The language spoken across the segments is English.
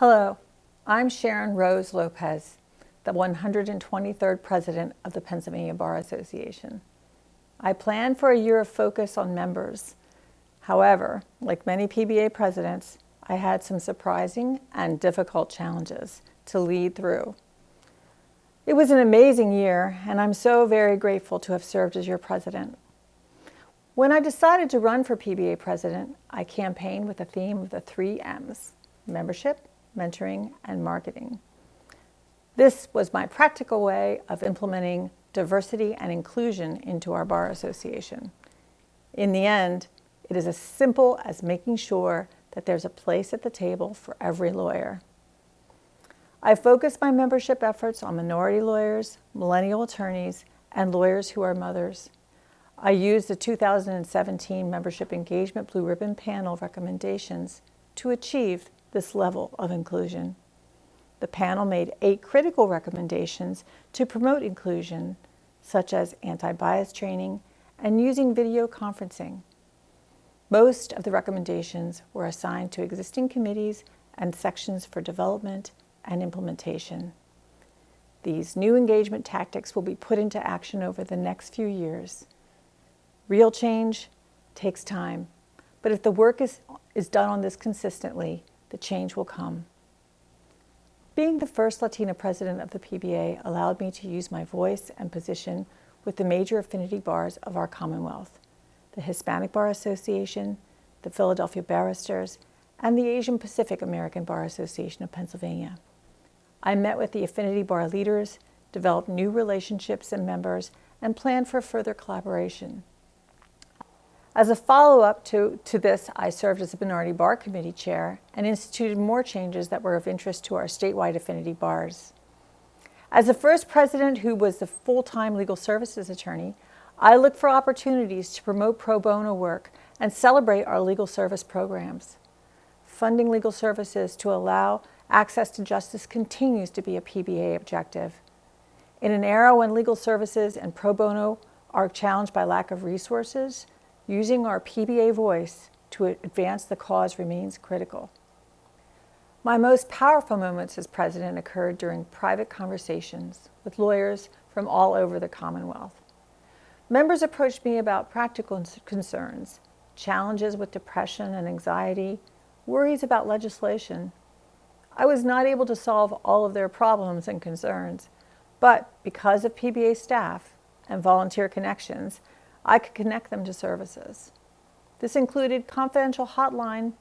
Hello, I'm Sharon Rose Lopez, the 123rd President of the Pennsylvania Bar Association. I planned for a year of focus on members. However, like many PBA presidents, I had some surprising and difficult challenges to lead through. It was an amazing year, and I'm so very grateful to have served as your president. When I decided to run for PBA president, I campaigned with the theme of the 3 M's: membership, mentoring, and marketing. This was my practical way of implementing diversity and inclusion into our bar association. In the end, it is as simple as making sure that there's a place at the table for every lawyer. I focused my membership efforts on minority lawyers, millennial attorneys, and lawyers who are mothers. I used the 2017 Membership Engagement Blue Ribbon Panel recommendations to achieve this level of inclusion. The panel made 8 critical recommendations to promote inclusion, such as anti-bias training and using video conferencing. Most of the recommendations were assigned to existing committees and sections for development and implementation. These new engagement tactics will be put into action over the next few years. Real change takes time, but if the work is done on this consistently, the change will come. Being the first Latina president of the PBA allowed me to use my voice and position with the major affinity bars of our Commonwealth: the Hispanic Bar Association, the Philadelphia Barristers, and the Asian Pacific American Bar Association of Pennsylvania. I met with the affinity bar leaders, developed new relationships and members, and planned for further collaboration. As a follow-up to this, I served as a Minority Bar Committee Chair and instituted more changes that were of interest to our statewide affinity bars. As the first president who was the full-time legal services attorney, I looked for opportunities to promote pro bono work and celebrate our legal service programs. Funding legal services to allow access to justice continues to be a PBA objective. In an era when legal services and pro bono are challenged by lack of resources, using our PBA voice to advance the cause remains critical. My most powerful moments as president occurred during private conversations with lawyers from all over the Commonwealth. Members approached me about practical concerns, challenges with depression and anxiety, worries about legislation. I was not able to solve all of their problems and concerns, but because of PBA staff and volunteer connections, I could connect them to services. This included confidential hotline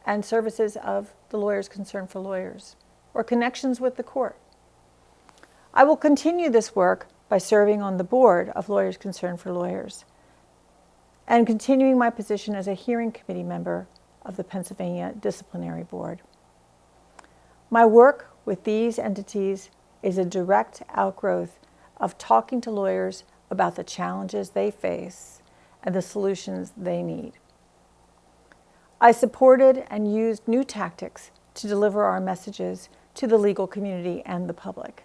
and services of the Lawyers Concerned for Lawyers, or connections with the court. I will continue this work by serving on the board of Lawyers Concerned for Lawyers and continuing my position as a hearing committee member of the Pennsylvania Disciplinary Board. My work with these entities is a direct outgrowth of talking to lawyers about the challenges they face and the solutions they need. I supported and used new tactics to deliver our messages to the legal community and the public.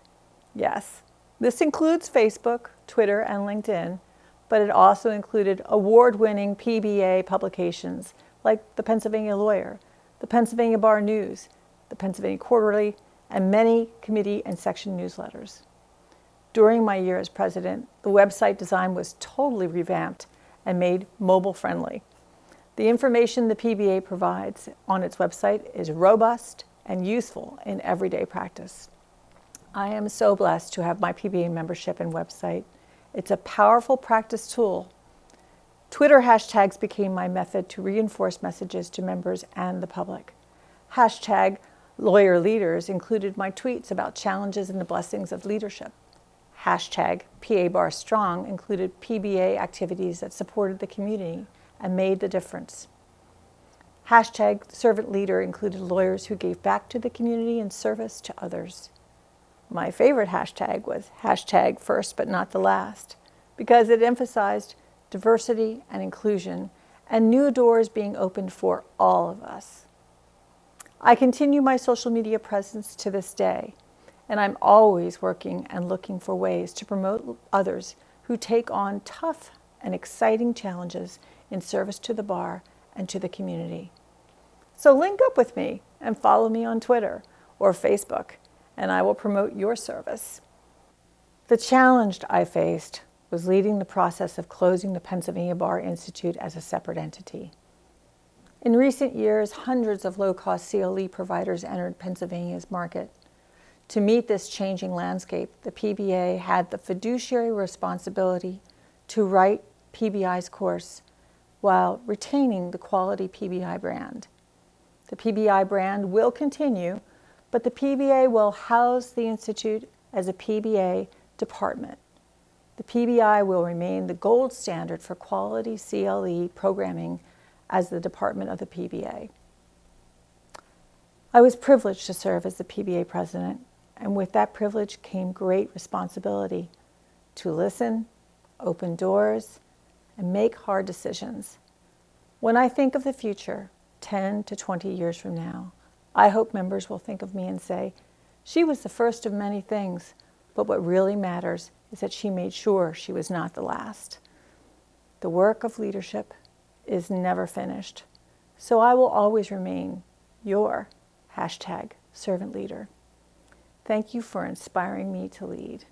Yes, this includes Facebook, Twitter, and LinkedIn, but it also included award-winning PBA publications like the Pennsylvania Lawyer, the Pennsylvania Bar News, the Pennsylvania Quarterly, and many committee and section newsletters. During my year as president, the website design was totally revamped and made mobile-friendly. The information the PBA provides on its website is robust and useful in everyday practice. I am so blessed to have my PBA membership and website. It's a powerful practice tool. Twitter hashtags became my method to reinforce messages to members and the public. Hashtag lawyer leaders included my tweets about challenges and the blessings of leadership. Hashtag PA Bar Strong included PBA activities that supported the community and made the difference. Hashtag Servant Leader included lawyers who gave back to the community in service to others. My favorite hashtag was hashtag First But Not the Last, because it emphasized diversity and inclusion and new doors being opened for all of us. I continue my social media presence to this day, and I'm always working and looking for ways to promote others who take on tough and exciting challenges in service to the bar and to the community. So link up with me and follow me on Twitter or Facebook, and I will promote your service. The challenge I faced was leading the process of closing the Pennsylvania Bar Institute as a separate entity. In recent years, hundreds of low-cost CLE providers entered Pennsylvania's market. To meet this changing landscape, the PBA had the fiduciary responsibility to write PBI's course while retaining the quality PBI brand. The PBI brand will continue, but the PBA will house the Institute as a PBA department. The PBI will remain the gold standard for quality CLE programming as the department of the PBA. I was privileged to serve as the PBA president, and with that privilege came great responsibility to listen, open doors, and make hard decisions. When I think of the future, 10 to 20 years from now, I hope members will think of me and say, she was the first of many things, but what really matters is that she made sure she was not the last. The work of leadership is never finished, so I will always remain your #servant leader. Thank you for inspiring me to lead.